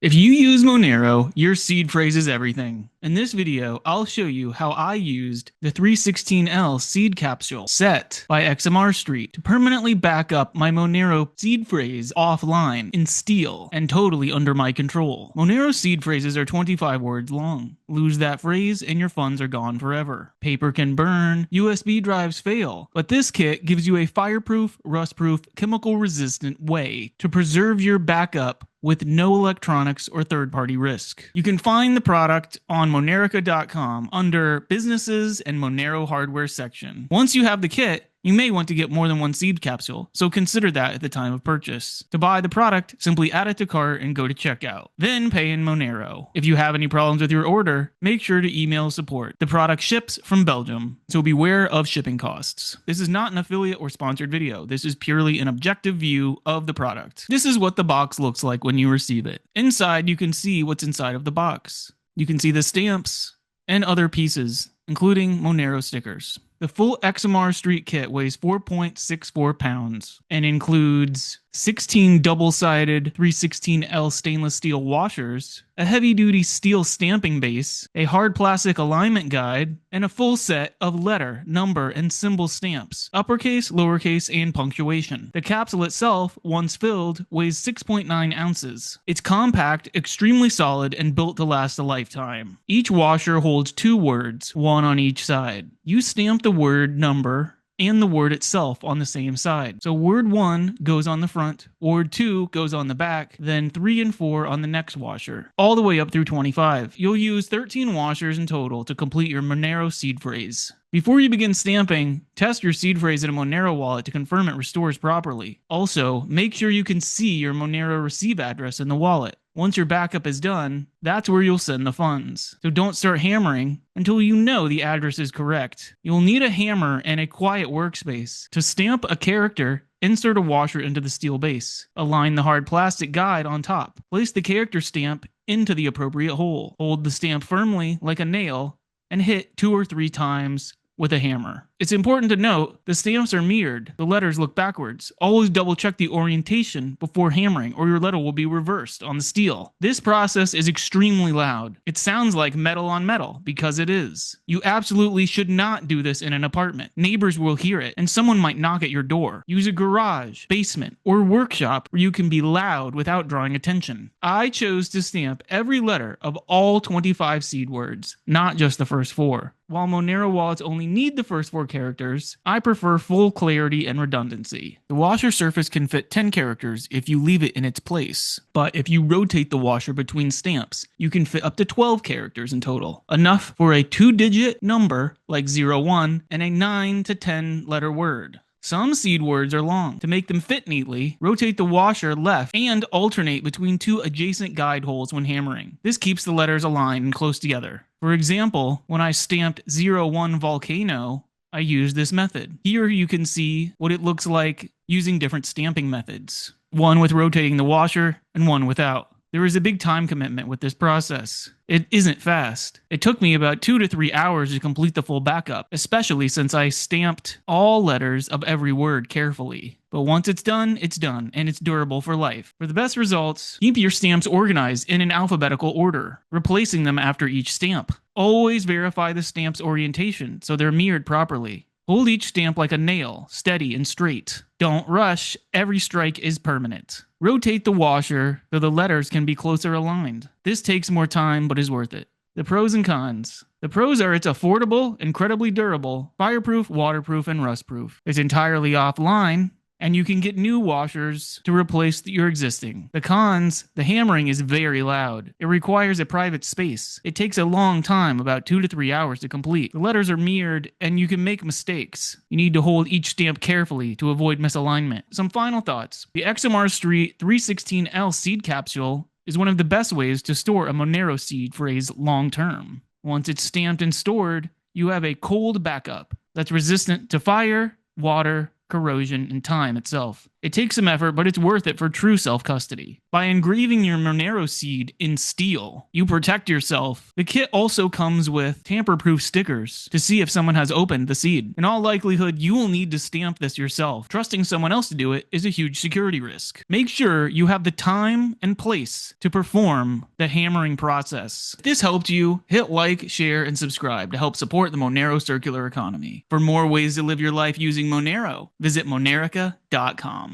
If you use Monero, your seed phrase is everything. In this video, I'll show you how I used the 316L seed capsule set by XMRStreet to permanently back up my Monero seed phrase offline in steel and totally under my control. Monero seed phrases are 25 words long. Lose that phrase and your funds are gone forever. Paper can burn, USB drives fail, but this kit gives you a fireproof, rust-proof, chemical-resistant way to preserve your backup with no electronics or third-party risk. You can find the product on Monerica.com under Businesses and Monero Hardware section. Once you have the kit, you may want to get more than one seed capsule, so consider that at the time of purchase. To buy the product, simply add it to cart and go to checkout. Then pay in Monero. If you have any problems with your order, make sure to email support. The product ships from Belgium, so beware of shipping costs. This is not an affiliate or sponsored video. This is purely an objective view of the product. This is what the box looks like when you receive it. Inside, you can see what's inside of the box. You can see the stamps and other pieces, including Monero stickers. The full XMRStreet kit weighs 4.64 pounds and includes 16 double-sided 316L stainless steel washers, a heavy-duty steel stamping base, a hard plastic alignment guide, and a full set of letter, number, and symbol stamps, uppercase, lowercase, and punctuation. The capsule itself, once filled, weighs 6.9 ounces. It's compact, extremely solid, and built to last a lifetime. Each washer holds 2 words, one on each side. You stamp the word number and the word itself on the same side. So word 1 goes on the front, word 2 goes on the back, then 3 and 4 on the next washer, all the way up through 25. You'll use 13 washers in total to complete your Monero seed phrase. Before you begin stamping, test your seed phrase in a Monero wallet to confirm it restores properly. Also, make sure you can see your Monero receive address in the wallet. Once your backup is done, that's where you'll send the funds. So don't start hammering until you know the address is correct. You'll need a hammer and a quiet workspace. To stamp a character, insert a washer into the steel base. Align the hard plastic guide on top. Place the character stamp into the appropriate hole. Hold the stamp firmly like a nail and hit 2 or 3 times with a hammer. It's important to note the stamps are mirrored. The letters look backwards. Always double check the orientation before hammering or your letter will be reversed on the steel. This process is extremely loud. It sounds like metal on metal because it is. You absolutely should not do this in an apartment. Neighbors will hear it and someone might knock at your door. Use a garage, basement, or workshop where you can be loud without drawing attention. I chose to stamp every letter of all 25 seed words, not just the first 4. While Monero wallets only need the first 4 characters, I prefer full clarity and redundancy. The washer surface can fit 10 characters if you leave it in its place, but if you rotate the washer between stamps, you can fit up to 12 characters in total, enough for a 2-digit number like 01 and a 9 to 10 letter word. Some seed words are long. To make them fit neatly, rotate the washer left and alternate between 2 adjacent guide holes when hammering. This keeps the letters aligned and close together. For example, when I stamped 01 Volcano, I used this method. Here you can see what it looks like using different stamping methods. One with rotating the washer and one without. There is a big time commitment with this process. It isn't fast. It took me about 2 to 3 hours to complete the full backup, especially since I stamped all letters of every word carefully. But once it's done, and it's durable for life. For the best results, keep your stamps organized in an alphabetical order, replacing them after each stamp. Always verify the stamp's orientation so they're mirrored properly. Hold each stamp like a nail, steady and straight. Don't rush, every strike is permanent. Rotate the washer so the letters can be closer aligned. This takes more time but is worth it. The pros and cons. The pros are it's affordable, incredibly durable, fireproof, waterproof, and rustproof. It's entirely offline, and you can get new washers to replace your existing. The cons, the hammering is very loud. It requires a private space. It takes a long time, about 2 to 3 hours to complete. The letters are mirrored and you can make mistakes. You need to hold each stamp carefully to avoid misalignment. Some final thoughts. The XMRStreet 316L seed capsule is one of the best ways to store a Monero seed phrase long term. Once it's stamped and stored, you have a cold backup that's resistant to fire, water, corrosion, and time itself. It takes some effort, but it's worth it for true self-custody. By engraving your Monero seed in steel, you protect yourself. The kit also comes with tamper-proof stickers to see if someone has opened the seed. In all likelihood, you will need to stamp this yourself. Trusting someone else to do it is a huge security risk. Make sure you have the time and place to perform the hammering process. If this helped you, hit like, share, and subscribe to help support the Monero circular economy. For more ways to live your life using Monero, visit monerica.com.